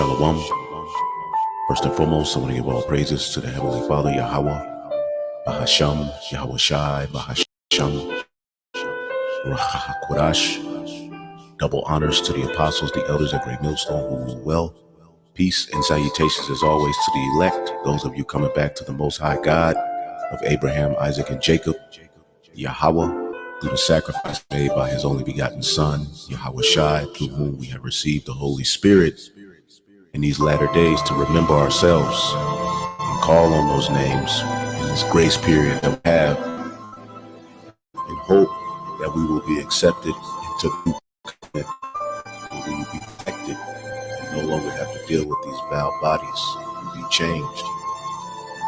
Shalom. First and foremost, I want to give all praises to the Heavenly Father, Yahweh, Bahasham, Yahweh Shai, Bahasham, Raha Kodash. Double honors to the apostles, the elders at Great Millstone who rule well. Peace and salutations as always to the elect, those of you coming back to the Most High God of Abraham, Isaac, and Jacob, Yahweh, through the sacrifice made by his only begotten Son, Yahweh Shai, through whom we have received the Holy Spirit in these latter days to remember ourselves and call on those names in this grace period that we have in hope that we will be accepted into the new covenant, and we will be protected and no longer have to deal with these vile bodies and be changed,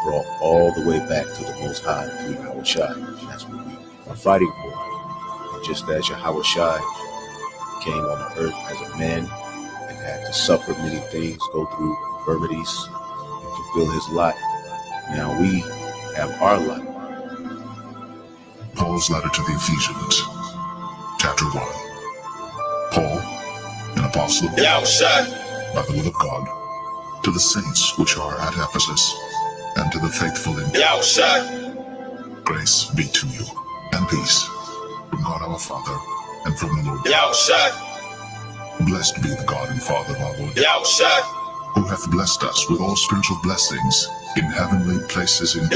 brought all the way back to the Most High through Yahweh Shai. That's what we are fighting for. And just as Yahweh Shai came on the earth as a man and had to suffer many things, go through infirmities, and fulfill his lot, now we have our lot. Paul's letter to the Ephesians, chapter 1. Paul, an apostle by the will of God, to the saints which are at Ephesus, and to the faithful in grace be to you, and peace from God our Father, and from the Lord. Blessed be the God and Father of our Lord, who hath blessed us with all spiritual blessings in heavenly places in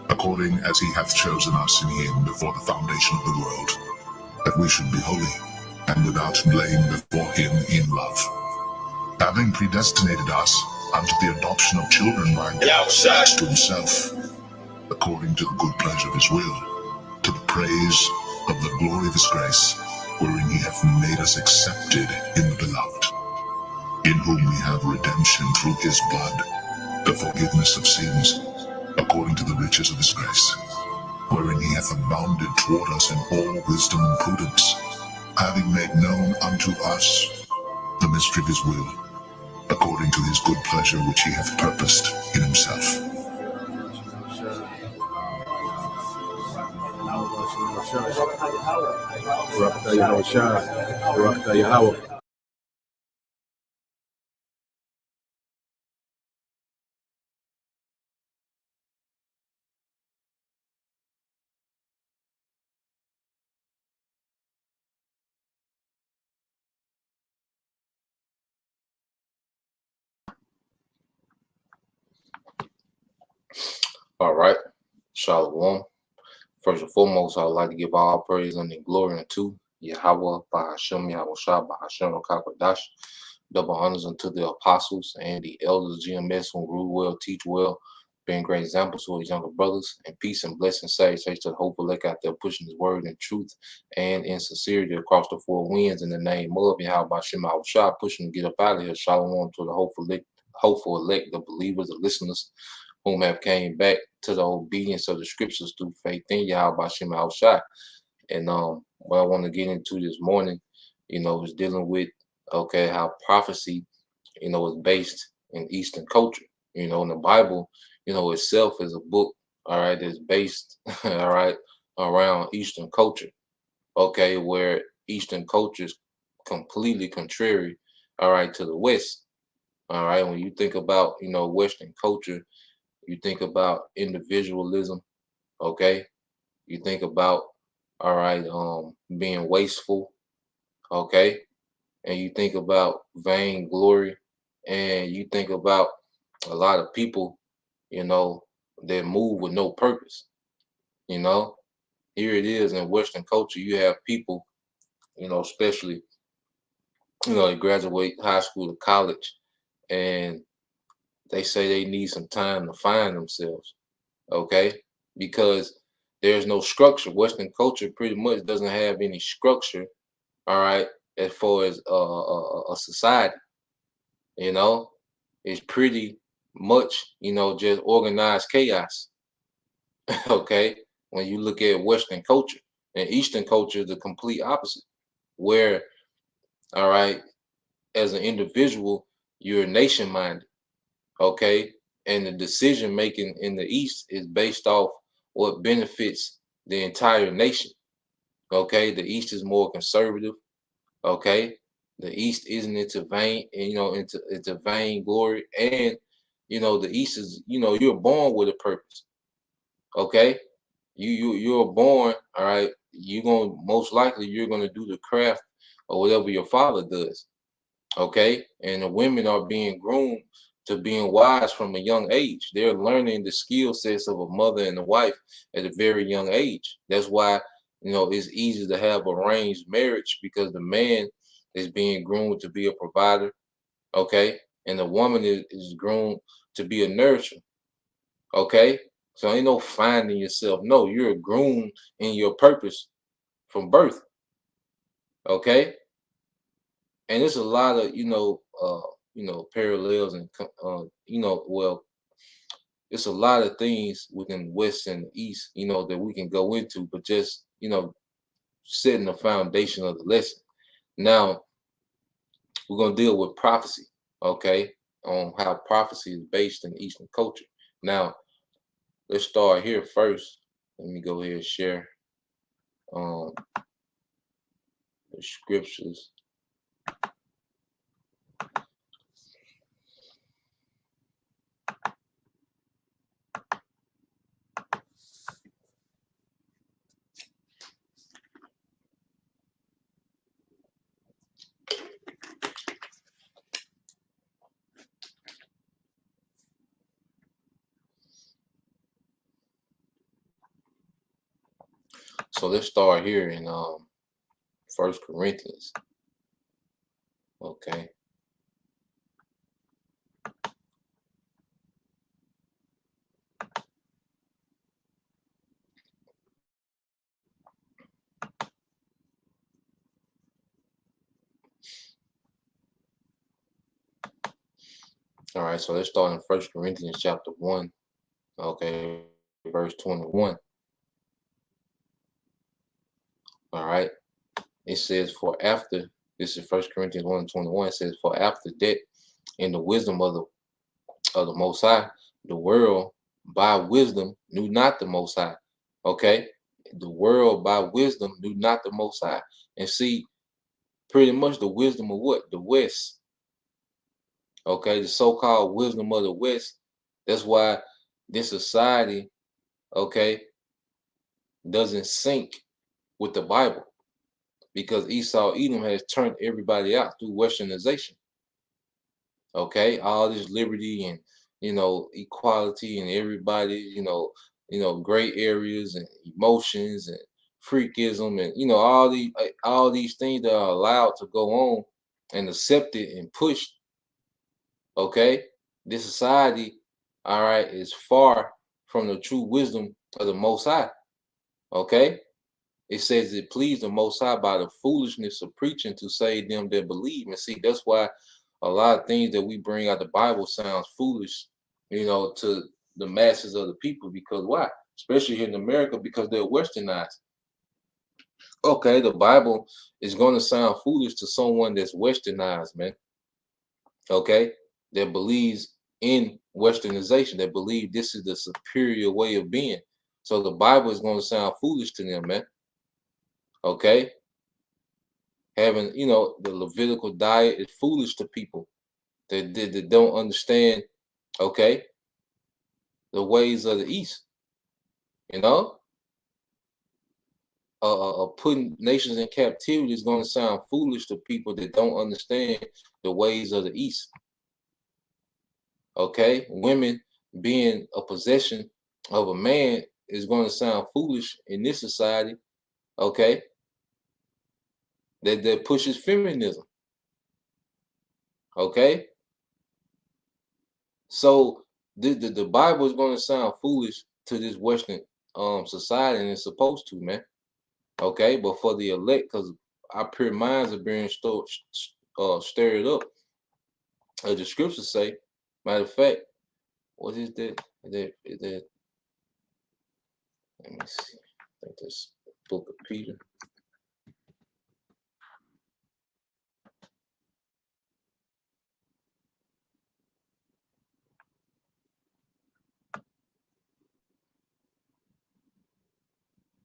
according as he hath chosen us in him before the foundation of the world, that we should be holy and without blame before him in love, having predestinated us unto the adoption of children by Christ to himself, according to the good pleasure of his will, to the praise of the glory of his grace, wherein he hath made us accepted in the beloved, in whom we have redemption through his blood, the forgiveness of sins, according to the riches of his grace, wherein he hath abounded toward us in all wisdom and prudence, having made known unto us the mystery of his will, according to his good pleasure which he hath purposed in himself. All right, Shalom. First and foremost, I would like to give all praise and glory unto Yahweh, Bahashem, Yahweh Shah, Bahashem, Kakadash. Double honors unto the apostles and the elders, GMS, who rule well, teach well, being great examples to his younger brothers, and peace and blessing, salutations to the hopeful elect out there pushing his word in truth and in sincerity across the four winds in the name of Yahweh, Bahashem, Yahweh Shah, pushing to get up out of here. Shalom to the hopeful elect, the believers, the listeners, whom have came back to the obedience of the scriptures through faith in Yahweh Shem Al Shai. And what I want to get into this morning, is dealing with, how prophecy, is based in Eastern culture. In the Bible, itself is a book, all right, that's based, all right, around Eastern culture, where Eastern culture is completely contrary, all right, to the West. All right, when you think about, Western culture, you think about individualism, you think about, all right, being wasteful, and you think about vainglory, and you think about a lot of people, that move with no purpose. Here it is in Western culture, you have people, especially, they graduate high school to college, and they say they need some time to find themselves, because there's no structure. Western culture pretty much doesn't have any structure, all right, as far as a society. It's pretty much, just organized chaos. When you look at Western culture, and Eastern culture is the complete opposite, where, all right, as an individual, you're nation minded. And the decision making in the East is based off what benefits the entire nation. The East is more conservative. The The East isn't into vain, and into vain glory. And the East is, you're born with a purpose. Okay, you're born, all right. You're gonna do the craft or whatever your father does. Okay, and the women are being groomed to being wise from a young age. They're learning the skill sets of a mother and a wife at a very young age. That's why it's easy to have arranged marriage, because the man is being groomed to be a provider. Okay, and the woman is groomed to be a nurturer. Okay, so ain't no finding yourself. No, you're groomed in your purpose from birth. Okay, and there's a lot of parallels, and well, it's a lot of things within West and East, that we can go into, but just setting the foundation of the lesson. Now we're gonna deal with prophecy, okay, on how prophecy is based in Eastern culture. Now let's start here first. Let me go ahead and share um the scriptures. So let's start here in First Corinthians. Okay. All right, so let's start in First Corinthians chapter 1, okay, verse 21. All right. It says, for after, this is First Corinthians 1:21, it says, for after that, in the wisdom of the Most High, the world by wisdom knew not the Most High. Okay? The world by wisdom knew not the Most High. And see, pretty much the wisdom of what? The West. Okay? The so-called wisdom of the West. That's why this society, okay, doesn't sync with the Bible, because Esau Edom has turned everybody out through Westernization. Okay, all this liberty and equality and everybody, gray areas and emotions and freakism, and all these things that are allowed to go on and accepted and pushed. Okay, this society, all right, is far from the true wisdom of the Most High. Okay, it says it pleased the Most High by the foolishness of preaching to save them that believe. And see, that's why a lot of things that we bring out the Bible sounds foolish, to the masses of the people. Because why? Especially here in America, because they're westernized. Okay, the Bible is going to sound foolish to someone that's westernized, man. Okay, that believes in westernization, that believe this is the superior way of being. So the Bible is going to sound foolish to them, man. Okay, having the Levitical diet is foolish to people that don't understand, okay, the ways of the East. Putting nations in captivity is going to sound foolish to people that don't understand the ways of the East. Okay, women being a possession of a man is going to sound foolish in this society. Okay, that pushes feminism. Okay, so the Bible is going to sound foolish to this Western society, and it's supposed to, man. Okay, but for the elect, because our pure minds are being stirred up, as the scriptures say. Matter of fact, what is that? Let me see. I think this book of Peter.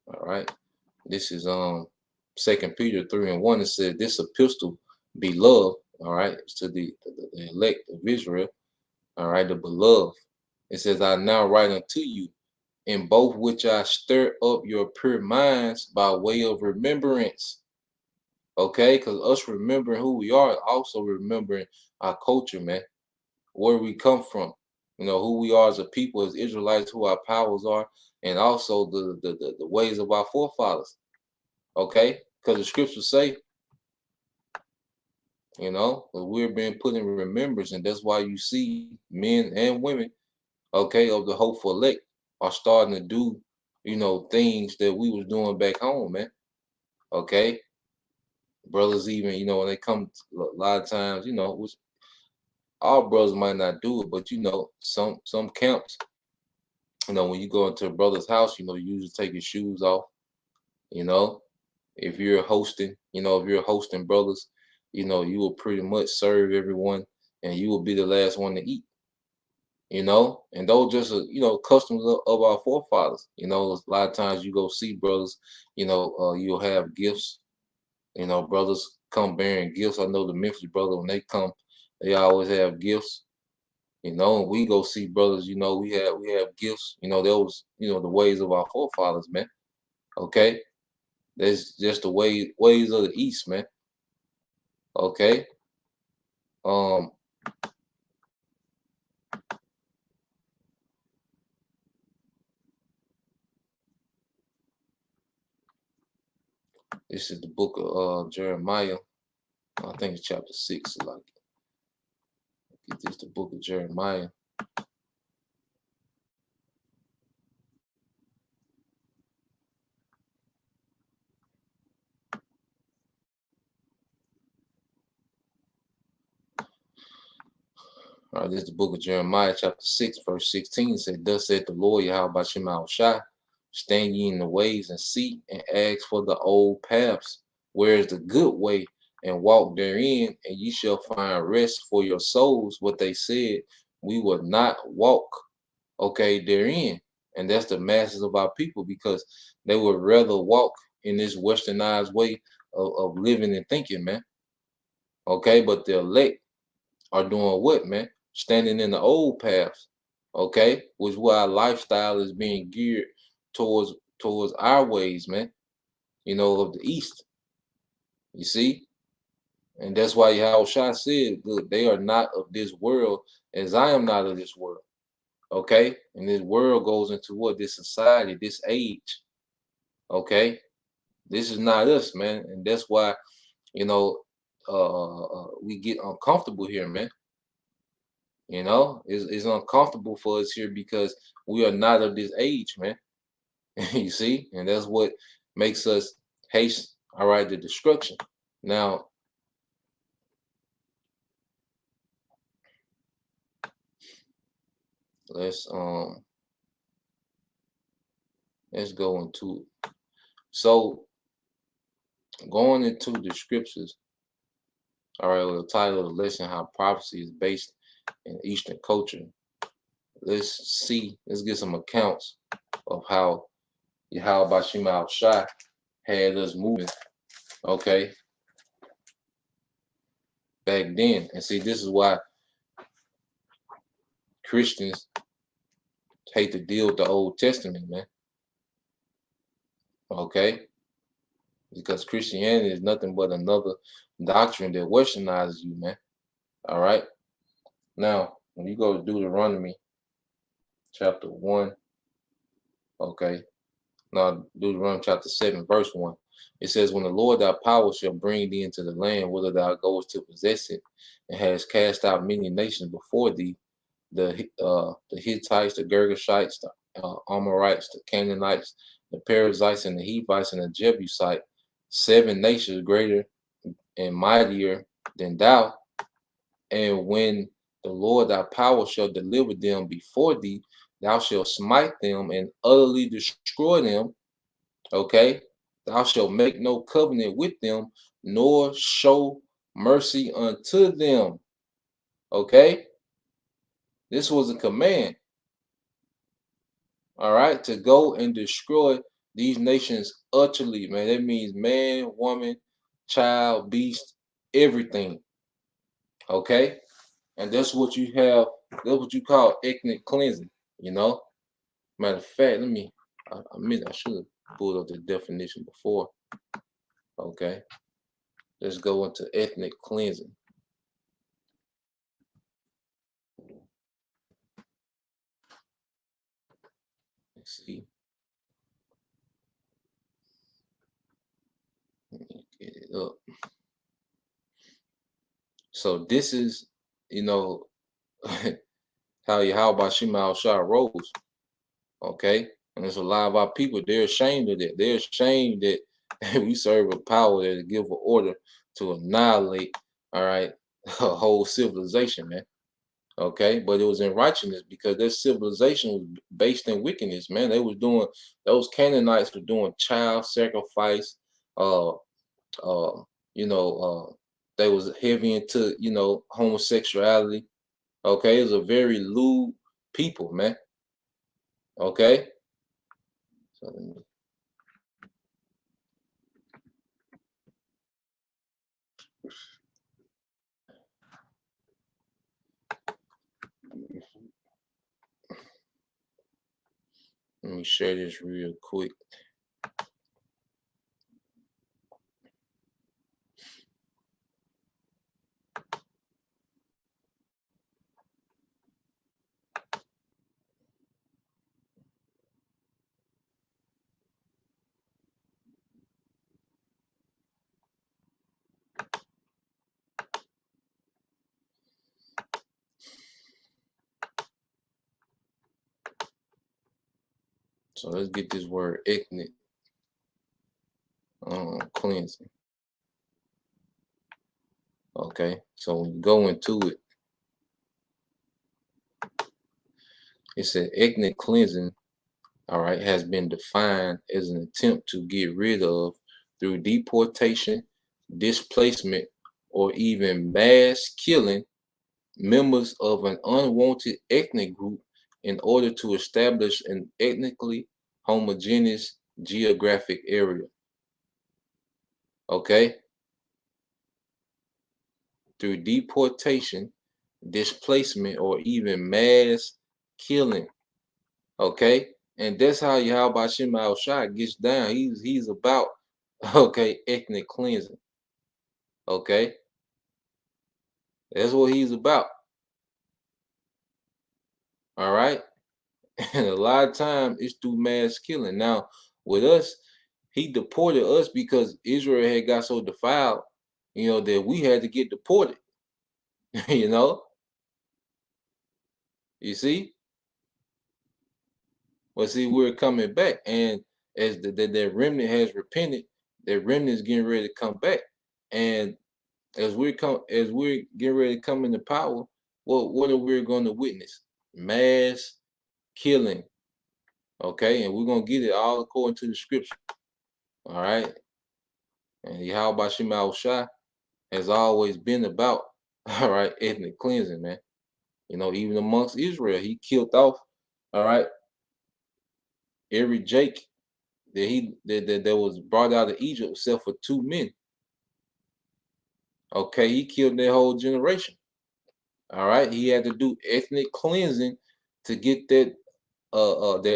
All right. This is 2 Peter 3:1. It said, this epistle beloved, all right, it's to the elect of Israel, all right, the beloved. It says, I now write unto you, in both which I stir up your pure minds by way of remembrance. Okay, because us remembering who we are, also remembering our culture, man, where we come from, who we are as a people, as Israelites, who our powers are, and also the ways of our forefathers. Okay, because the scriptures say, we're being put in remembrance, and that's why you see men and women, okay, of the hopeful elect are starting to do, things that we was doing back home, man. Okay, brothers, even when they come, a lot of times, which all brothers might not do it, but some camps, when you go into a brother's house, you usually take your shoes off. You know, if you're hosting brothers, you will pretty much serve everyone, and you will be the last one to eat. And those just customs of our forefathers. A lot of times you go see brothers, you'll have gifts. Brothers come bearing gifts. I know the Memphis brother, when they come, they always have gifts. And we go see brothers, we have gifts. Those, the ways of our forefathers, man. Okay, that's just the ways of the East, man. Okay. This is the book of Jeremiah. I think it's chapter 6. Like, get this, the book of Jeremiah. All right, this is the book of Jeremiah, chapter 6, verse 16. It said, Thus saith the Lord Yahweh Shema Shai, stand ye in the ways and see, and ask for the old paths, where is the good way, and walk therein, and ye shall find rest for your souls. What they said, we will not walk, okay, therein. And that's the masses of our people, because they would rather walk in this westernized way of living and thinking, man. Okay, but the elect are doing what, man? Standing in the old paths, okay, which is why our lifestyle is being geared towards our ways, man, of the East. You see? And that's why Yahushua said, look, they are not of this world, as I am not of this world. Okay? And this world goes into what? This society, this age. Okay? This is not us, man. And that's why, we get uncomfortable here, man. It's uncomfortable for us here because we are not of this age, man. You see? And that's what makes us haste, all right, the destruction. Now, let's go into it. So, going into the scriptures, all right, well, the title of the lesson, how prophecy is based in Eastern culture. Let's get some accounts of how Yahweh Shema Shai had us moving, okay, back then. And see, this is why Christians hate to deal with the Old Testament, man. Okay? Because Christianity is nothing but another doctrine that westernizes you, man. All right? Now, when you go to Deuteronomy chapter 1, okay? Now, Deuteronomy chapter 7, verse 1. It says, When the Lord thy power shall bring thee into the land, whither thou goest to possess it, and hast cast out many nations before thee, the Hittites, the Girgashites, the Amorites, the Canaanites, the Perizzites, and the Hivites, and the Jebusite, 7 nations greater and mightier than thou. And when the Lord thy power shall deliver them before thee, thou shalt smite them and utterly destroy them. Okay? Thou shalt make no covenant with them, nor show mercy unto them. Okay? This was a command. All right, to go and destroy these nations utterly, man. That means man, woman, child, beast, everything. Okay, and that's what you have. That's what you call ethnic cleansing. You know. Matter of fact, let me. I should have pulled up the definition before. Okay, let's go into ethnic cleansing. Let's see. Let me get it up. So this is, you know, how Yahweh Shema Shah rose. Okay, and there's a lot of our people. They're ashamed of that. They're ashamed that we serve a power that give an order to annihilate. All right, a whole civilization, man. Okay, but it was in righteousness because their civilization was based in wickedness, man. They was doing, those Canaanites were doing child sacrifice. Uh, you know, they was heavy into, you know, homosexuality. Okay, it was a very lewd people, man. Okay, so let me share this real quick. So let's get this word ethnic cleansing. Okay, so when you go into it, it said ethnic cleansing, all right, has been defined as an attempt to get rid of, through deportation, displacement, or even mass killing, members of an unwanted ethnic group in order to establish an ethnically homogeneous geographic area. Okay? Through deportation, displacement, or even mass killing. Okay? And that's how Yahweh Shema Al Shai gets down. He's about, okay, ethnic cleansing. Okay? That's what he's about. All right? And a lot of times it's through mass killing. Now, with us, he deported us because Israel had got so defiled, you know, that we had to get deported. You know? You see? Well, see, we're coming back. And as the remnant has repented, that remnant is getting ready to come back. And as we're getting ready to come into power, well, what are we going to witness? Mass killing. Okay, and we're gonna get it all according to the scripture. All right. And Yahweh Shema Shai has always been about, all right, ethnic cleansing, man. You know, even amongst Israel, he killed off, all right, every Jake that was brought out of Egypt except for 2 men. Okay, he killed their whole generation. All right, he had to do ethnic cleansing to get that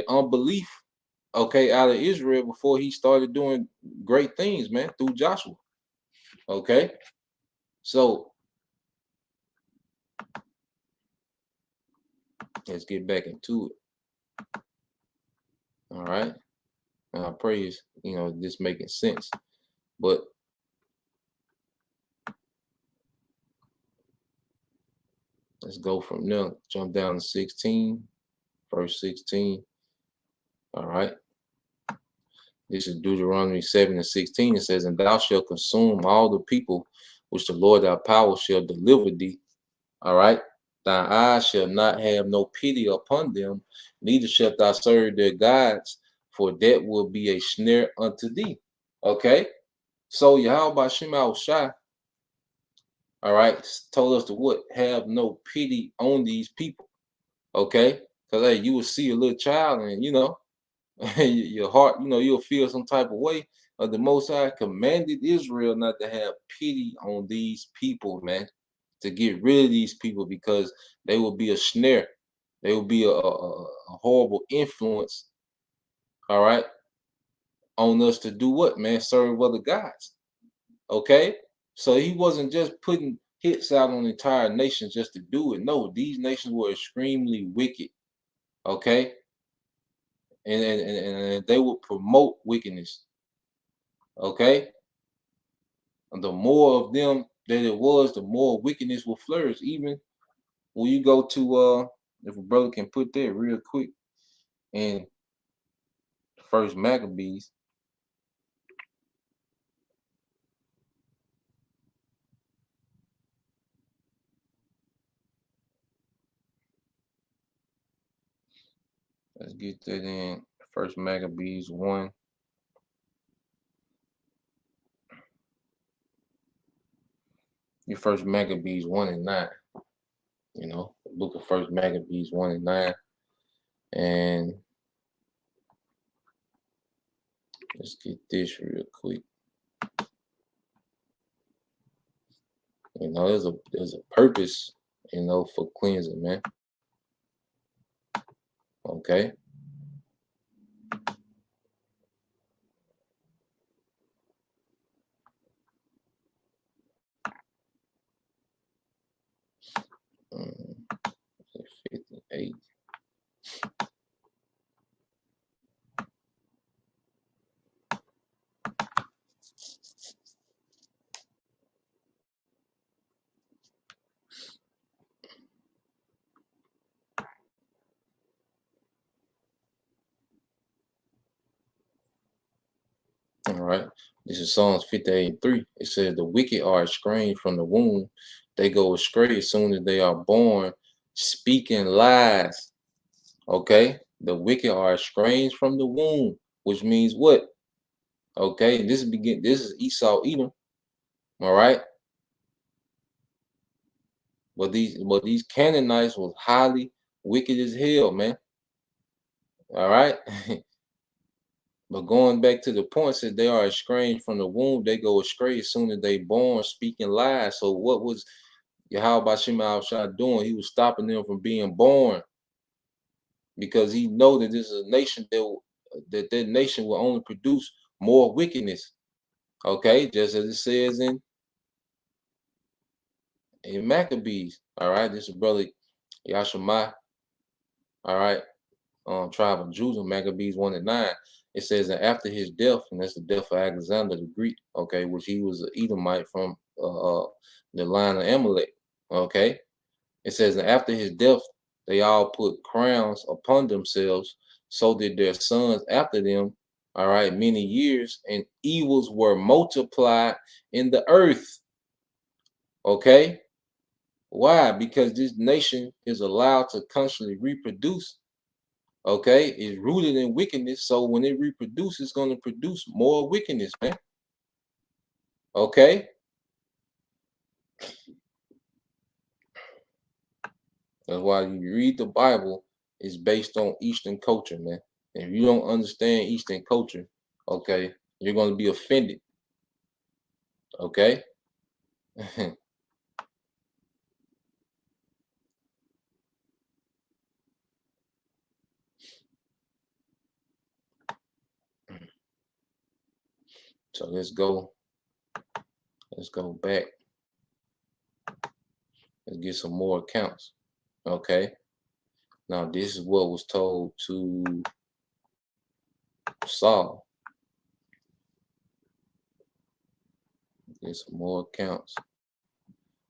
unbelief, okay, out of Israel before he started doing great things, man, through Joshua. Okay, so let's get back into it. All right, and I pray you know, this making sense, but let's go from there. Jump down to 16, verse 16. All right. This is Deuteronomy 7:16. It says, "And thou shalt consume all the people which the Lord thy power shall deliver thee." All right. "Thy eyes shall not have no pity upon them, neither shalt thou serve their gods, for that will be a snare unto thee." Okay. So Yahweh Shema Shai, all right, told us to what? Have no pity on these people. Okay. Because hey, you will see a little child and you know, your heart, you know, you'll feel some type of way. the Most High commanded Israel not to have pity on these people, man, to get rid of these people because they will be a snare. They will be a horrible influence, all right, on us to do what, man? Serve other gods, okay? So he wasn't just putting hits out on entire nations just to do it. No, these nations were extremely wicked, okay? And they would promote wickedness, okay? And the more of them that it was, the more wickedness will flourish. Even when you go to if a brother can put that real quick in First Maccabees. Let's get that in First Maccabees 1. Your First Maccabees 1 and 9. You know, the book of First Maccabees 1 and 9. And let's get this real quick. You know, there's a purpose, you know, for cleansing, man. Okay. Mm, 58. All right. This is Psalms 58:3. It says, the wicked are estranged from the womb. They go astray as soon as they are born, speaking lies. Okay. The wicked are estranged from the womb, which means what? Okay. This is Esau Edom. All right. But these Canaanites was highly wicked as hell, man. All right. But going back to the point, said they are estranged from the womb, they go astray as soon as they born, speaking lies. So what was Yahweh Shem Al-Shah doing? He was stopping them from being born because he know that this is a nation that nation will only produce more wickedness. Okay, just as it says in Maccabees. All right, this is brother Yashima. All right, tribe of Judah, Maccabees 1 and 9. It says that after his death, and that's the death of Alexander the Greek, okay, which he was an Edomite from the line of Amalek, okay. It says that after his death, they all put crowns upon themselves, so did their sons after them, all right, many years, and evils were multiplied in the earth, okay. Why? Because this nation is allowed to constantly reproduce, okay, is rooted in wickedness. So when it reproduces, it's going to produce more wickedness, man. Okay. That's why you read the Bible, it's based on Eastern culture, man. And if you don't understand Eastern culture, okay, you're going to be offended. Okay. So let's go back. Let's get some more accounts. Okay. Now this is what was told to Saul. Get some more accounts.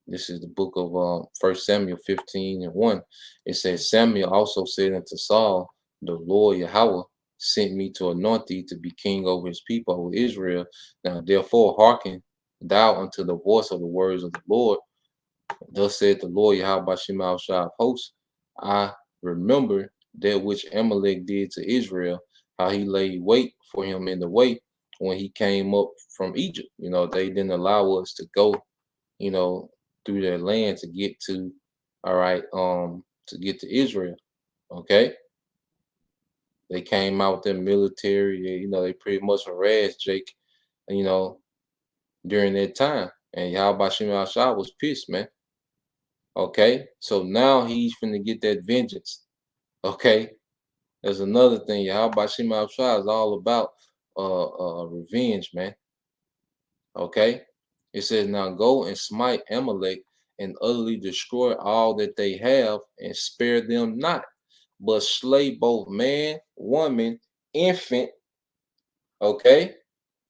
This is the book of 1 Samuel 15 and 1. It says, Samuel also said unto Saul, the Lord Yahweh sent me to anoint thee to be king over his people, over Israel. Now therefore hearken thou unto the voice of the words of the Lord. Thus said the Lord Yahweh Shem Al-Shah of hosts, I remember that which Amalek did to Israel, how he laid wait for him in the way when he came up from Egypt. You know, they didn't allow us to go, you know, through their land to get to, all right, to get to Israel. Okay. They came out with their military, you know, they pretty much harassed Jake, you know, during that time. And Yahweh Shem Shah was pissed, man. Okay, so now he's finna get that vengeance. Okay, there's another thing. Yahweh Shem Shah is all about revenge, man. Okay, it says, now go and smite Amalek and utterly destroy all that they have, and spare them not, but slay both man, woman, infant, okay,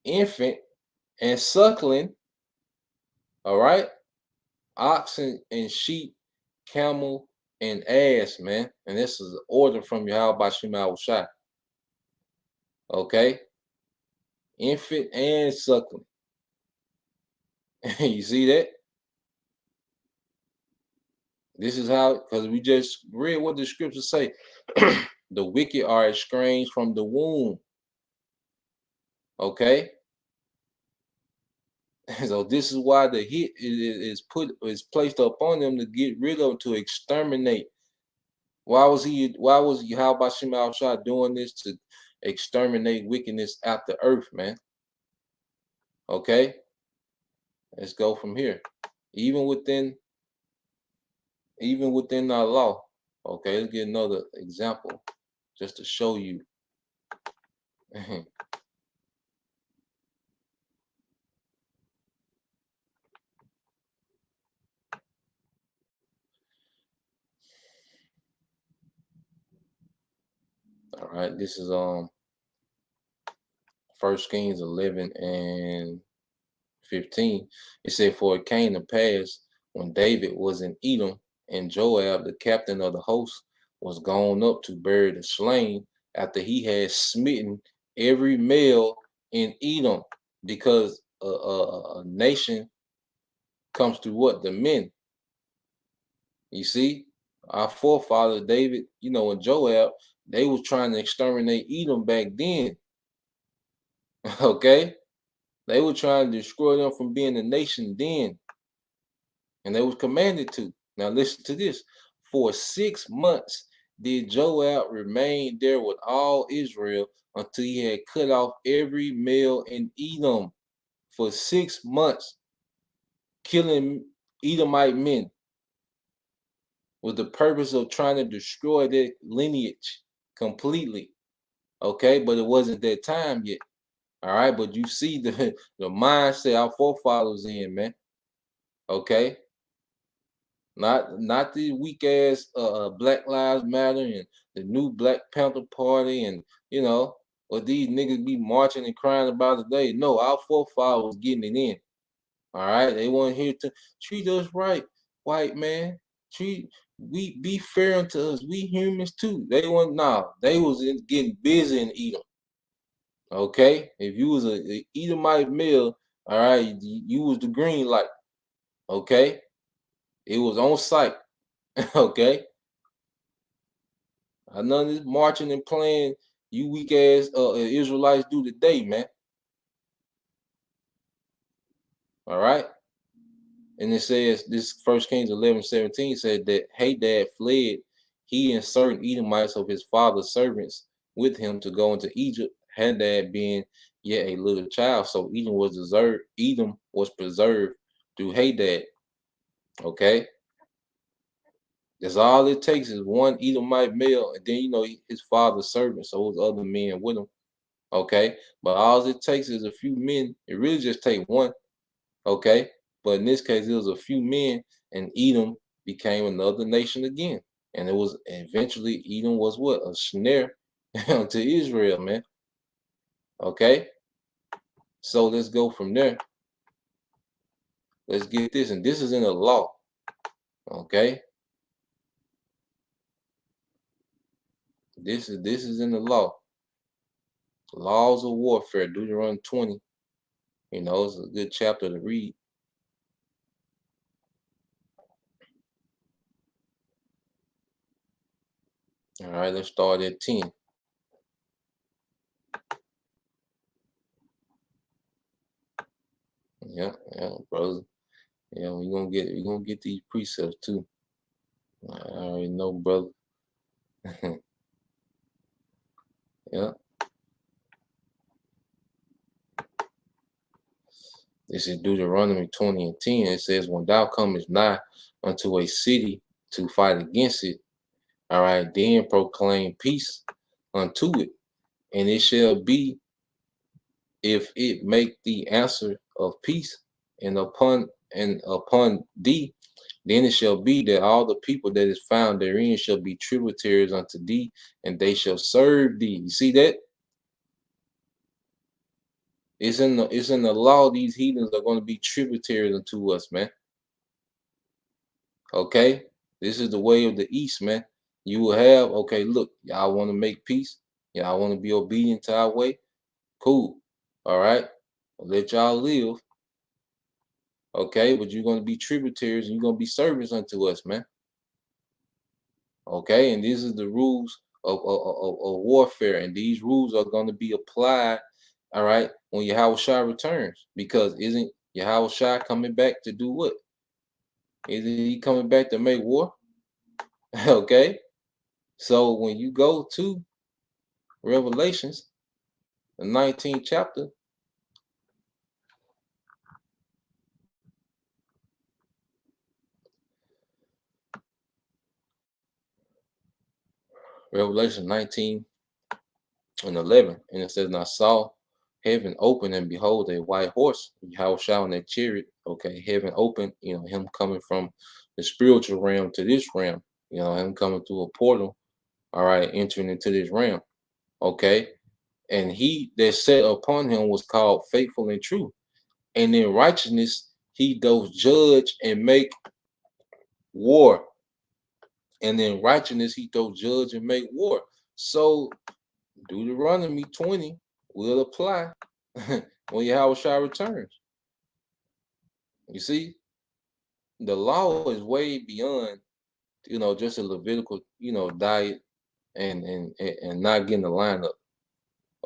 infant and suckling, all right, oxen and sheep, camel and ass, man. And this is an order from Yahweh Shema Shai. Okay, infant and suckling. You see that? This is how, because we just read what the scriptures say. The wicked are estranged from the womb. Okay. So this is why the hit is placed upon them to get rid of, to exterminate. Why was Yahweh Shema Shah doing this? To exterminate wickedness out the earth, man. Okay. Let's go from here. Even within our law. Okay, let's get another example just to show you. All right, this is 1 Kings 11 and 15. It said, for it came to pass when David was in Edom, and Joab, the captain of the host, was gone up to bury the slain after he had smitten every male in Edom, because a nation comes through what? The men. You see, our forefather David, and Joab, they was trying to exterminate Edom back then. Okay, they were trying to destroy them from being a nation then, and they was commanded to. Now listen to this: for 6 months did Joab remain there with all Israel until he had cut off every male in Edom. For 6 months, killing Edomite men with the purpose of trying to destroy their lineage completely. Okay, but it wasn't that time yet. All right, but you see the mindset our forefathers in, man. Okay, not the weak ass Black Lives Matter and the new Black Panther Party, and what these niggas be marching and crying about today. No, our forefathers was getting it in. All right, they weren't here to treat us right, white man. We be fair unto us. We humans too. They weren't. Nah, they was getting busy and eat them. Okay, if you was a Edomite male, all right, you was the green light. Okay, it was on site. Okay, I none of this marching and playing you weak ass Israelites do today, man. All right. And it says, this 1 Kings 11:17 said that Hadad fled, he and certain Edomites of his father's servants with him to go into Egypt, Hadad being yet a little child. So Edom was preserved through Hadad. Okay. That's all it takes is one Edomite male, and then his father's servant, so it was other men with him. Okay. But all it takes is a few men. It really just take one. Okay. But in this case, it was a few men, and Edom became another nation again. And it was eventually, Edom was what? A snare to Israel, man. Okay? So let's go from there. Let's get this. And this is in the law. Okay? This is in the law. Laws of warfare, Deuteronomy 20. It's a good chapter to read. All right, let's start at 10. Yeah, brother. Yeah, we're gonna get these precepts too. I already know, brother. Yeah. This is Deuteronomy 20 and 10. It says, when thou comest nigh unto a city to fight against it, all right, then proclaim peace unto it. And it shall be, if it make the answer of peace and upon thee, then it shall be that all the people that is found therein shall be tributaries unto thee, and they shall serve thee. You see that? It's in the law. These heathens are going to be tributaries unto us, man. Okay, this is the way of the East, man. You will have, okay, look, y'all want to make peace, y'all want to be obedient to our way, cool, all right, I'll let y'all live, okay, but you're going to be tributaries and you're going to be servants unto us, man. Okay, and these are the rules of warfare, and these rules are going to be applied, all right, when Yahushua returns, because isn't Yahushua coming back to do what? Isn't he coming back to make war? Okay, so when you go to Revelations, the 19th chapter, Revelation 19 and 11, and it says, and I saw heaven open, and behold, a white horse, Yahushua on that chariot. Okay, heaven open, you know, him coming from the spiritual realm to this realm, you know, him coming through a portal, all right, entering into this realm. Okay, and he that sat upon him was called faithful and true, and in righteousness he doth judge and make war, and in righteousness he doth judge and make war. So Deuteronomy 20 will apply when Yahushua returns. You see, the law is way beyond, you know, just a Levitical, you know, diet and not getting the lineup.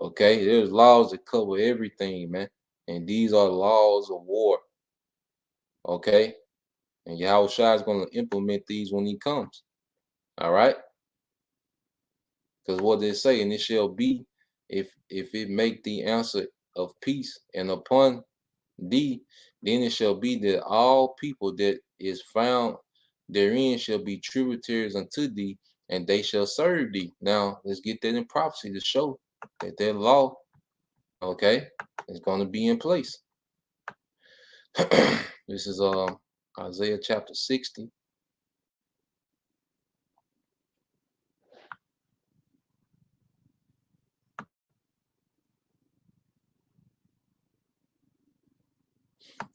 Okay, there's laws that cover everything, man, and these are laws of war. Okay, and Yahushua is going to implement these when he comes. All right, because what they say, and it shall be, if it make the answer of peace and upon thee, then it shall be that all people that is found therein shall be tributaries unto thee, and they shall serve thee. Now let's get that in prophecy to show that that law, okay, is going to be in place. This is Isaiah chapter 60.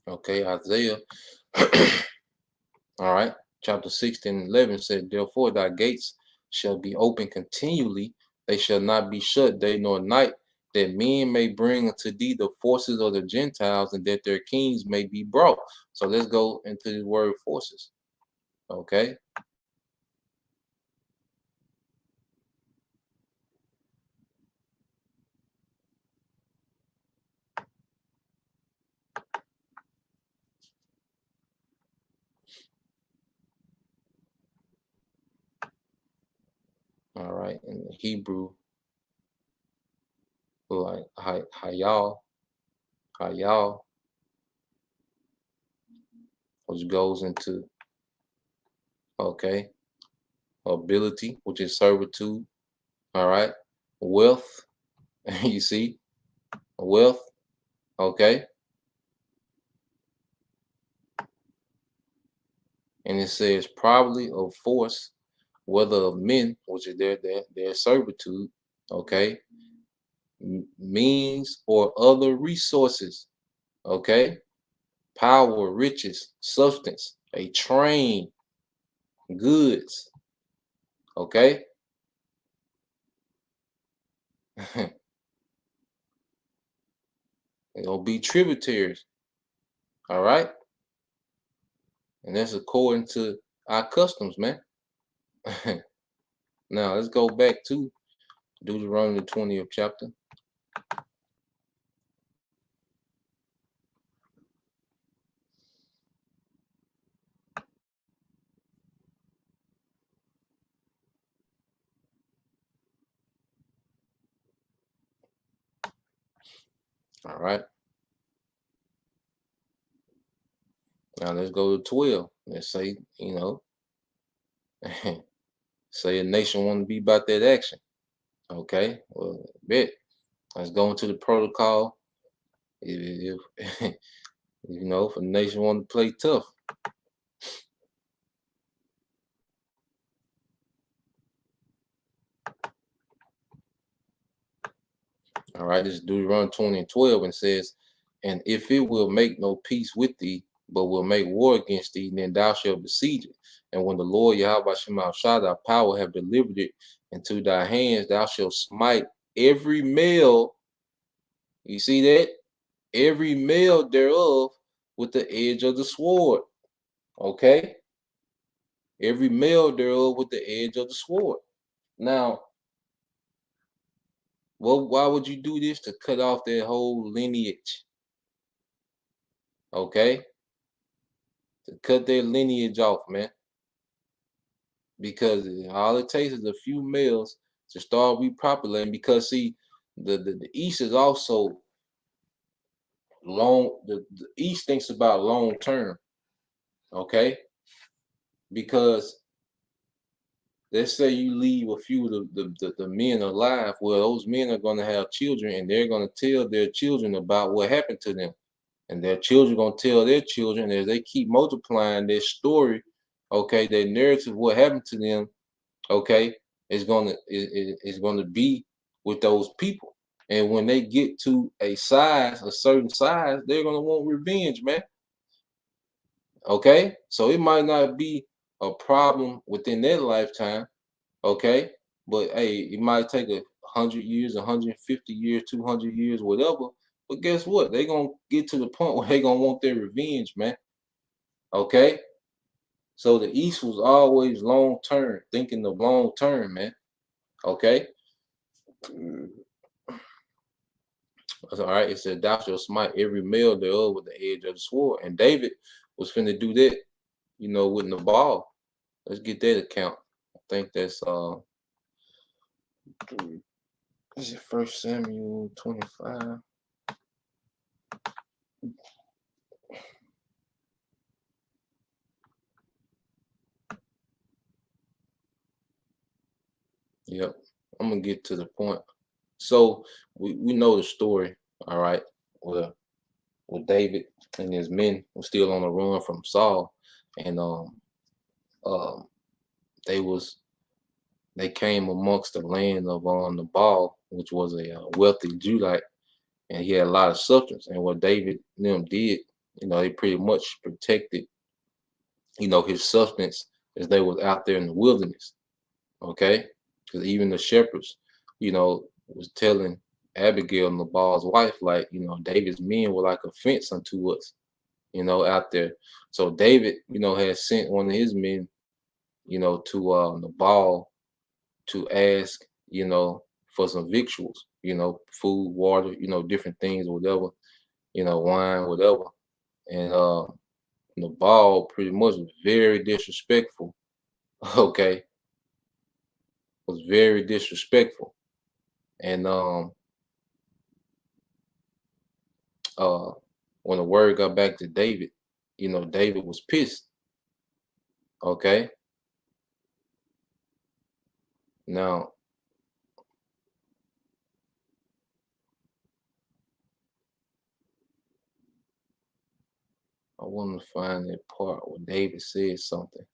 Okay, Isaiah. All right, chapter 16 and 11 said, therefore thy gates shall be open continually, they shall not be shut day nor night, that men may bring unto thee the forces of the Gentiles, and that their kings may be brought. So let's go into the word forces. Okay. All right. In the Hebrew, like hayal, which goes into, okay, ability, which is servitude. All right. Wealth, you see, wealth. Okay. And it says probably of force, whether of men, which is their servitude, okay, means or other resources, okay, power, riches, substance, a train, goods, okay. It'll be tributaries, all right, and that's according to our customs, man. Now let's go back to Deuteronomy 20th chapter. All right. Now let's go to 12. Let's say, say a nation want to be about that action. Okay, well, bet. Let's go into the protocol. If if a nation want to play tough. All right, this is Deuteronomy 20 and 12, and says, and if it will make no peace with thee, but will make war against thee, then thou shalt besiege it. And when the Lord Yahweh Shema Shah, thy power, have delivered it into thy hands, thou shalt smite every male. You see that? Every male thereof with the edge of the sword. Okay? Every male thereof with the edge of the sword. Now, well, why would you do this? To cut off their whole lineage. Okay? To cut their lineage off, man. Because all it takes is a few males to start repopulating. Because see, the East is also long. The East thinks about long term. Okay? Because let's say you leave a few of the men alive, well, those men are going to have children, and they're going to tell their children about what happened to them, and their children going to tell their children as they keep multiplying their story. Okay, their narrative, what happened to them. Okay, is going to be with those people, and when they get to a certain size, they're going to want revenge, man. Okay, so it might not be a problem within their lifetime. Okay, but hey, it might take 100 years, 150 years, 200 years, whatever. But guess what? They're gonna get to the point where they're gonna want their revenge, man. Okay, so the East was always long term, thinking of long term, man. Okay, that's all right. It said, "Thou shalt smite every male thereof with the edge of the sword." And David was finna do that, with Nabal. Let's get that account. I think that's is it 1 Samuel 25? Yep. I'm gonna get to the point. So we know the story, all right, with David and his men were still on the run from Saul, and um they came amongst the land of Nabal, which was a wealthy Judite, and he had a lot of substance. And what David and them did, they pretty much protected, his substance as they was out there in the wilderness. Okay, because even the shepherds, was telling Abigail, Nabal's wife, like, David's men were like a fence unto us, out there. So David, had sent one of his men, to Nabal to ask, for some victuals, food, water, different things, whatever, wine, whatever. And Nabal pretty much was very disrespectful. Okay, was very disrespectful. And uh when the word got back to David, David was pissed. Okay. Now, I want to find that part where David said something.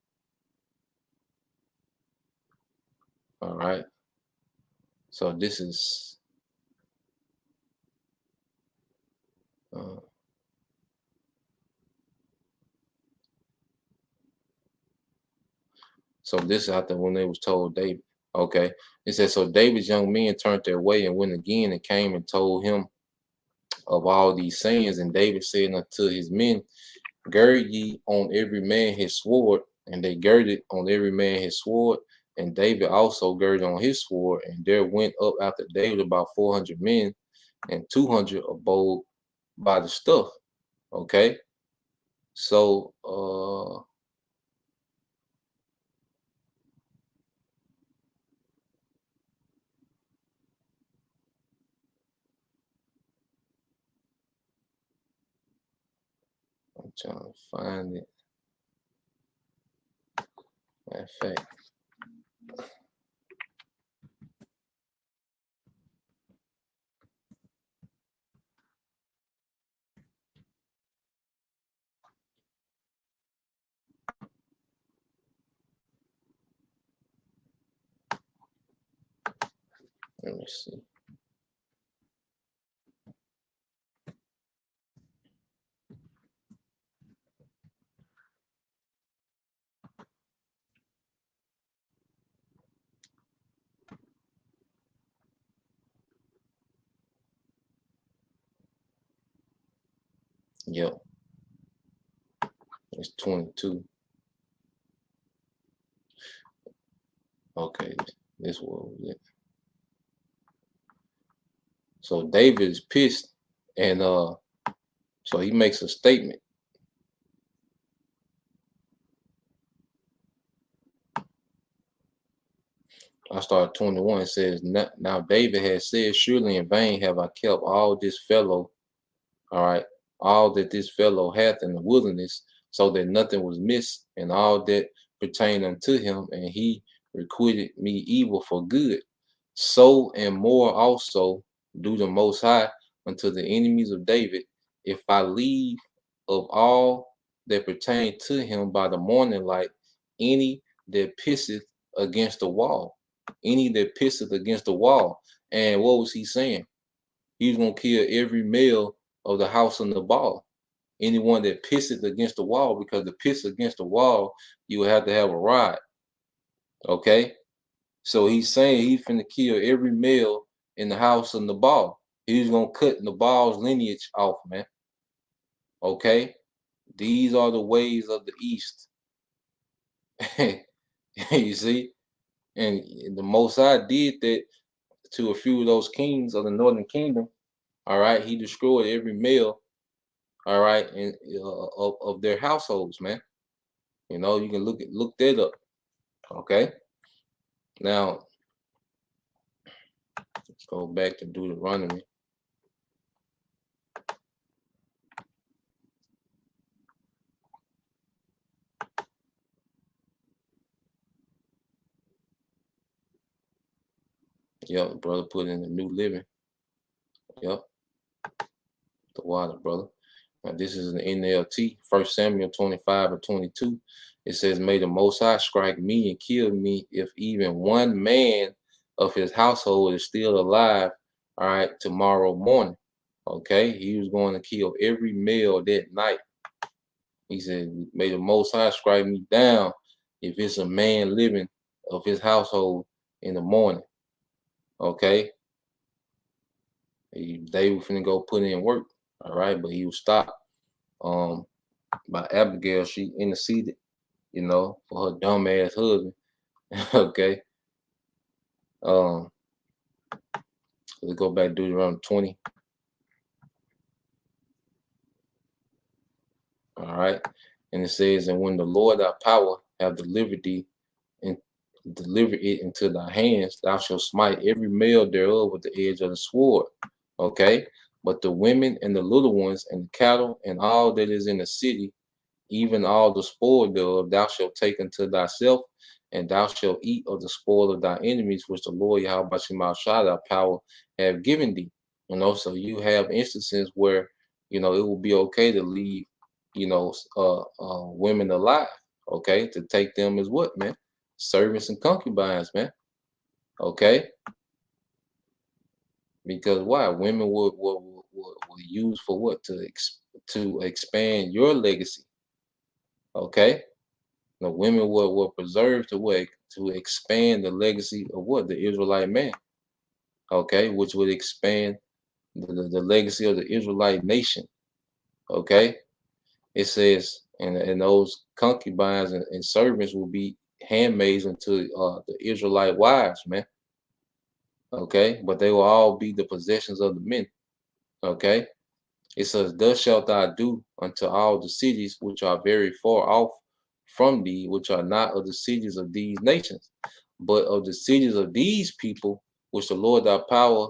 All right. So this is uh, so this is after when they was told David. Okay. It says, so David's young men turned their way and went again and came and told him of all these sayings. And David said unto his men, gird ye on every man his sword. And they girded on every man his sword. And David also girded on his sword. And there went up after David about 400 men, and 200 abode by the stuff. Okay. So trying to find it. Matter of fact. Let me see. Yep. It's 22. Okay, this was it. So David is pissed, and so he makes a statement. I started 21. It says, now David has said, surely in vain have I kept all this fellow, all right, all that this fellow hath in the wilderness, so that nothing was missed, and all that pertained unto him, and he requited me evil for good. So and more also do the Most High unto the enemies of David, if I leave of all that pertain to him by the morning light any that pisseth against the wall. Any that pisseth against the wall. And what was he saying? He was going to kill every male of the house of Nabal. Anyone that pisseth against the wall, because to piss against the wall, you would have to have a rod. Okay? So he's saying he's finna kill every male in the house of Nabal. He's going to cut Nabal's lineage off, man. Okay? These are the ways of the East. You see? And the Most High did that to a few of those kings of the northern kingdom. All right, he destroyed every male. All right, and of their households, man. You know, you can look that up. Okay. Now let's go back to Deuteronomy. Yep, brother put in the New Living. Yep. The water, brother. Now this is an NLT, 1 Samuel 25 and 22. It says, may the Most High strike me and kill me if even one man of his household is still alive, all right, tomorrow morning. Okay, he was going to kill every male that night. He said, may the Most High strike me down if it's a man living of his household in the morning. Okay, they were finna go put in work. All right, but he was stopped by Abigail. She interceded, you know, for her dumb ass husband. Okay. Let's go back to Deuteronomy 20. All right. And it says, and when the Lord thy power have delivered thee and deliver it into thy hands, thou shalt smite every male thereof with the edge of the sword. Okay. But the women and the little ones and the cattle and all that is in the city, even all the spoil thereof, thou shalt take unto thyself, and thou shalt eat of the spoil of thy enemies, which the Lord Yahweh Shemashah, thy power, have given thee. You know, so you have instances where, you know, it will be okay to leave, you know, women alive, okay, to take them as what, man? Servants and concubines, man. Okay. Because why? Women were used for what? To expand your legacy. Okay. The women were preserved to expand the legacy of what? The Israelite man. Okay, which would expand the legacy of the Israelite nation. Okay. It says, and those concubines and servants will be handmaids unto the Israelite wives, man. Okay, but they will all be the possessions of the men. Okay, it says, thus shalt thou do unto all the cities which are very far off from thee, which are not of the cities of these nations, but of the cities of these people, which the Lord thy power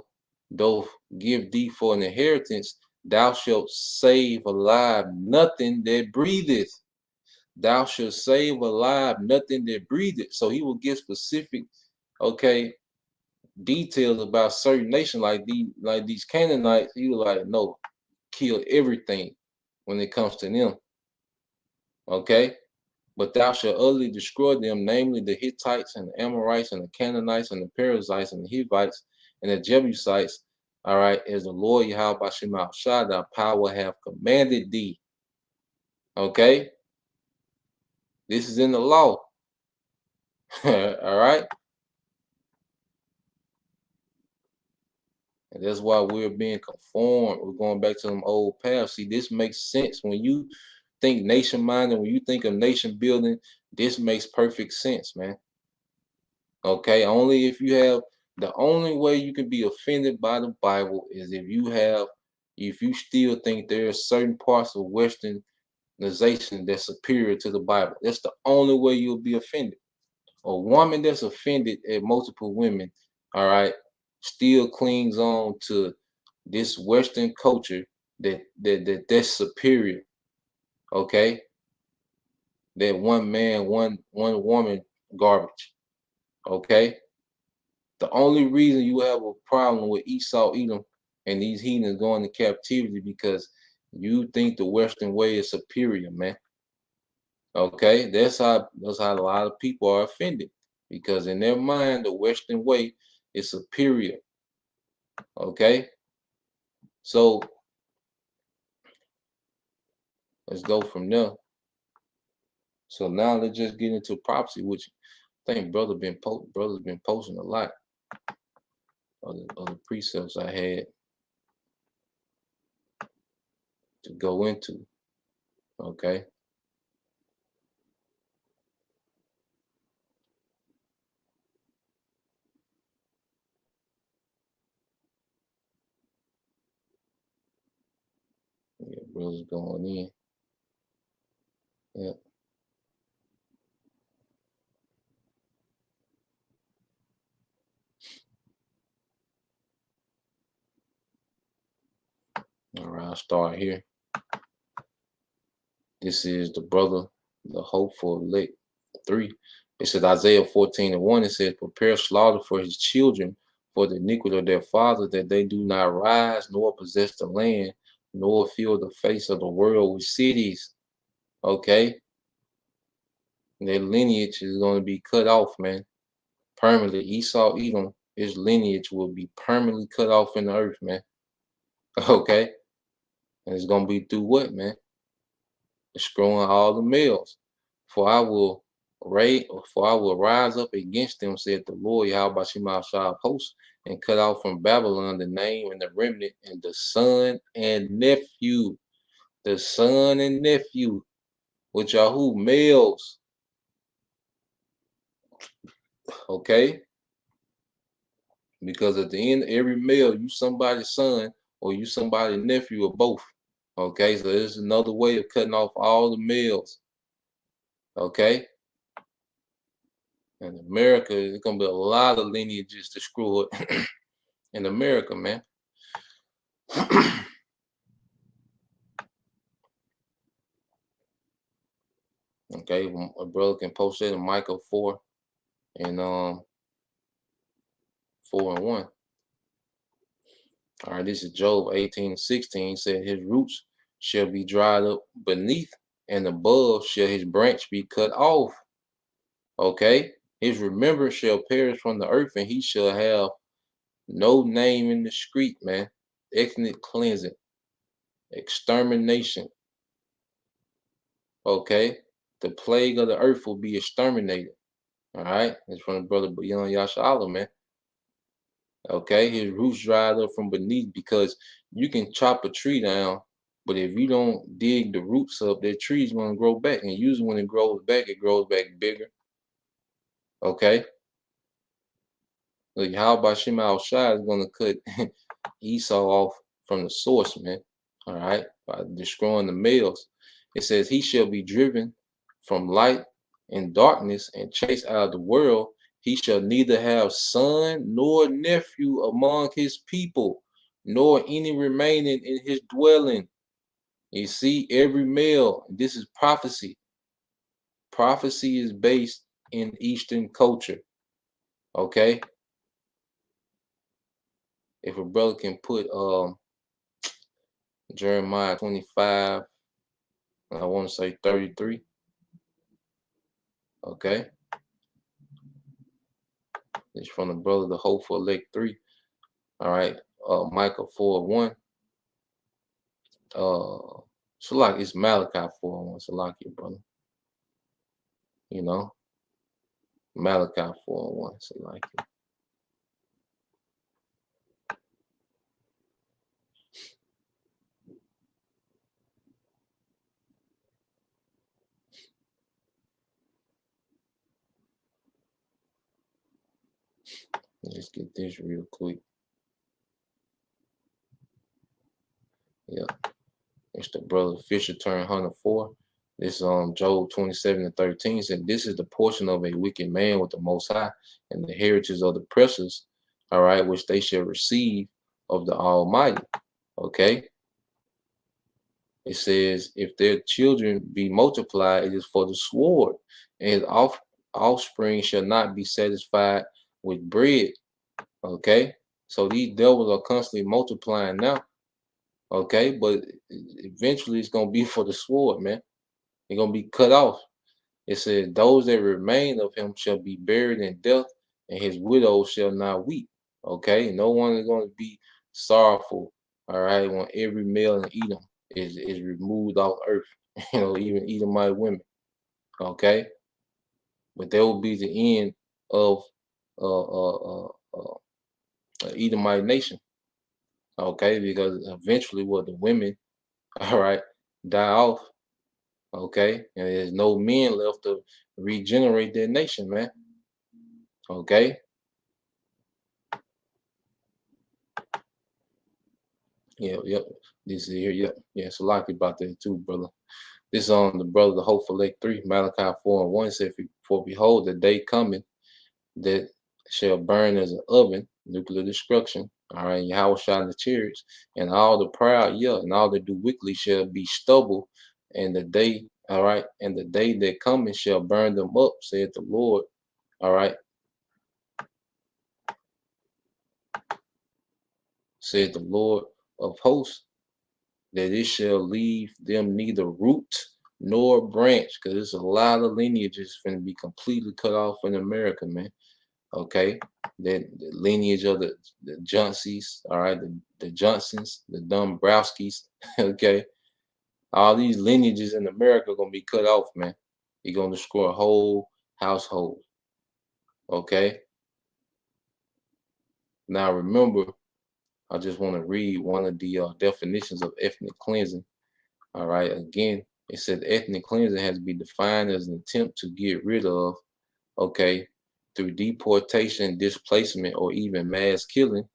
doth give thee for an inheritance. Thou shalt save alive nothing that breatheth. Thou shalt save alive nothing that breatheth. So he will give specific, okay, details about certain nations like these Canaanites. He was like, no, kill everything when it comes to them. Okay. But thou shalt utterly destroy them, namely the Hittites and the Amorites and the Canaanites and the Perizzites and the Hivites and the Jebusites. All right, as the Lord Yahweh Bashim Al-Shah, thy power have commanded thee. Okay, this is in the law. All right, and that's why we're being conformed. We're going back to them old paths. See, this makes sense when you think nation minded. When you think of nation building, this makes perfect sense, man. Okay, only if you have. The only way you can be offended by the Bible is if you still think there are certain parts of Westernization that's superior to the Bible. That's the only way you'll be offended. A woman that's offended at multiple women, all right, still clings on to this Western culture that's superior. Okay, that one man, one woman garbage. Okay. The only reason you have a problem with Esau, Edom, and these heathens going to captivity because you think the Western way is superior, man. Okay, that's how a lot of people are offended because in their mind the Western way is superior. Okay, so let's go from there. So now let's just get into prophecy, which I think brother's been posting a lot of the precepts I had to go into. Okay. Yeah, brother's going in. Yeah. All right, I'll start here. This is the brother, the hopeful elect 3. It says Isaiah 14:1. It says, prepare slaughter for his children for the iniquity of their fathers, that they do not rise nor possess the land, nor fill the face of the world with cities. Okay. Their lineage is going to be cut off, man. Permanently. Esau, Edom, his lineage will be permanently cut off in the earth, man. Okay. And it's going to be through what, man? Destroying all the males. For I will rise up against them, said the Lord Yahweh Shema of hosts, and cut off from Babylon the name and the remnant and the son and nephew. The son and nephew, which are who? Males. Okay? Because at the end, every male, you somebody's son or you somebody's nephew or both. Okay, so there's another way of cutting off all the males. Okay? In America, there's gonna be a lot of lineages destroyed in America, man. Okay, a brother can post it in Micah 4 and 4:1. All right, this is Job 18:16. Said his roots shall be dried up beneath, and above shall his branch be cut off. Okay, his remembrance shall perish from the earth, and he shall have no name in the street, man. Ethnic cleansing, extermination. Okay, the plague of the earth will be exterminated. All right, it's from the brother Young Yashala, man. Okay, his roots dried up from beneath, because you can chop a tree down, but if you don't dig the roots up, that tree's gonna grow back, and usually when it grows back bigger. Okay, like how about Shema Al-Shai is gonna cut Esau off from the source, man. All right, by destroying the males. It says he shall be driven from light and darkness and chased out of the world. He shall neither have son nor nephew among his people, nor any remaining in his dwelling. You see, every male, this is prophecy. Prophecy is based in Eastern culture. Okay. If a brother can put Jeremiah 25, I want to say 33. Okay. It's from the brother, the hopeful elect 3. All right. Micah 4:1. Salaki, it's Malachi 4:1. Salaki, brother. You know, Malachi 4:1. Salaki. Let's get this real quick. Yeah. It's the brother Fisher turned 104. This Job 27:13 said, "This is the portion of a wicked man with the Most High, and the heritage of the precious, all right, which they shall receive of the Almighty." Okay. It says, "If their children be multiplied, it is for the sword, and his offspring shall not be satisfied with bread." Okay. So these devils are constantly multiplying now. Okay, but eventually it's gonna be for the sword, man. They're gonna be cut off. It says, "Those that remain of him shall be buried in death, and his widow shall not weep." Okay, no one is gonna be sorrowful. All right, when every male in Edom is removed off earth, even Edomite women. Okay, but that will be the end of Edomite nation. Okay, because eventually, what the women, all right, die off. Okay, and there's no men left to regenerate that nation, man. Okay. Yep. This is here, yep. Yeah, so like about that too, brother. This on the brother, the hopeful elect 3, Malachi 4:1 said, "For behold, the day coming that shall burn as an oven, nuclear destruction. All right, Yahweh shot the chariots, and all the proud, yeah, and all that do wickedly shall be stubble, and the day, all right, and the day that coming shall burn them up, saith the Lord." All right, said the Lord of hosts, "that it shall leave them neither root nor branch," because there's a lot of lineages going to be completely cut off in America, man. Okay, the lineage of the Johnsies, all right, the Johnsons, the Dombrowskis, okay, all these lineages in America are gonna be cut off, man. You're gonna destroy a whole household. Okay. Now remember, I just want to read one of the definitions of ethnic cleansing. All right. Again, it said ethnic cleansing has been defined as an attempt to get rid of, okay, through deportation, displacement, or even mass killing,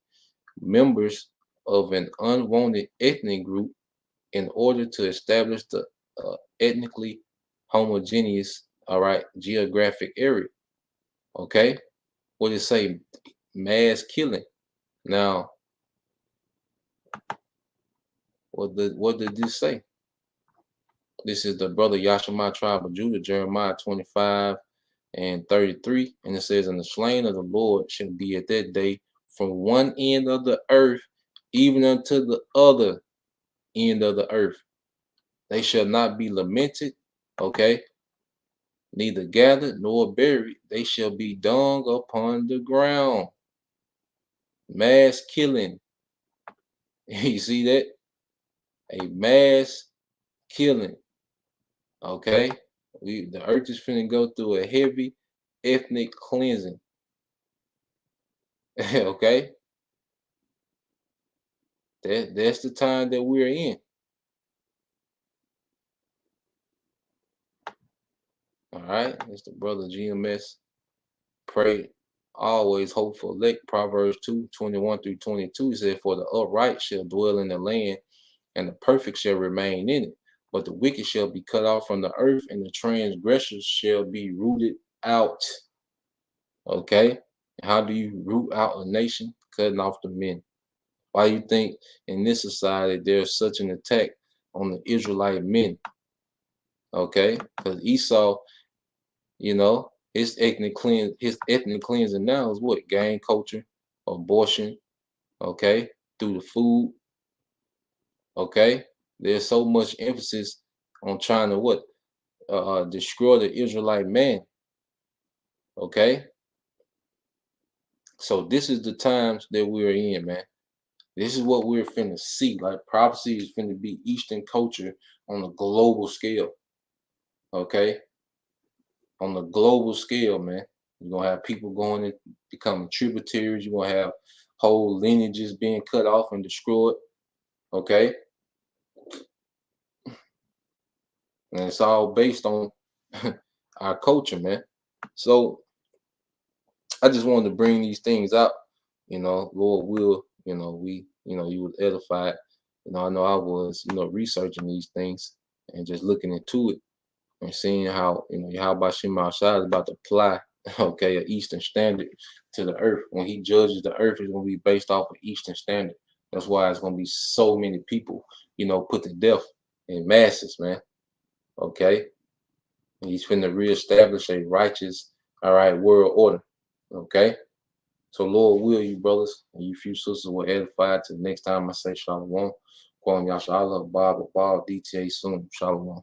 members of an unwanted ethnic group in order to establish the ethnically homogeneous, all right, geographic area. Okay. What did it say? Mass killing. Now, what did this say? This is the brother Yashima tribe of Judah, Jeremiah 25:33. And it says, "And the slain of the Lord shall be at that day from one end of the earth, even unto the other end of the earth. They shall not be lamented," okay, "neither gathered nor buried. They shall be dung upon the ground." Mass killing. You see that? A mass killing. Okay. The earth is finna go through a heavy ethnic cleansing. Okay. That's the time that we're in. All right. It's the brother GMS. Pray always hope for elect. Proverbs 2:21-22 said, "For the upright shall dwell in the land, and the perfect shall remain in it. But the wicked shall be cut off from the earth, and the transgressors shall be rooted out." Okay. How do you root out a nation? Cutting off the men. Why you think in this society there's such an attack on the Israelite men? Okay, because Esau, you know, his ethnic cleansing now is what? Gang culture, abortion, okay, through the food, okay. There's so much emphasis on trying to what? Destroy the Israelite man, okay. So this is the times that we're in, man. This is what we're finna see. Like prophecy is finna be Eastern culture on a global scale, okay. On the global scale, man. You're gonna have people going and becoming tributaries. You're gonna have whole lineages being cut off and destroyed. Okay. And it's all based on our culture, man. So I just wanted to bring these things up. Lord will, you was edified. I know I was, researching these things and just looking into it and seeing how, how about Shema Shai is about to apply, okay, an Eastern standard to the earth. When he judges the earth, it's going to be based off of Eastern standard. That's why it's going to be so many people, put to death in masses, man. Okay. And he's finna reestablish a righteous, all right, world order. Okay. So Lord will you brothers and you few sisters will edify to the next time I say Shalom. Kwam Yasha Allah, Bob, DTA soon. Shalom.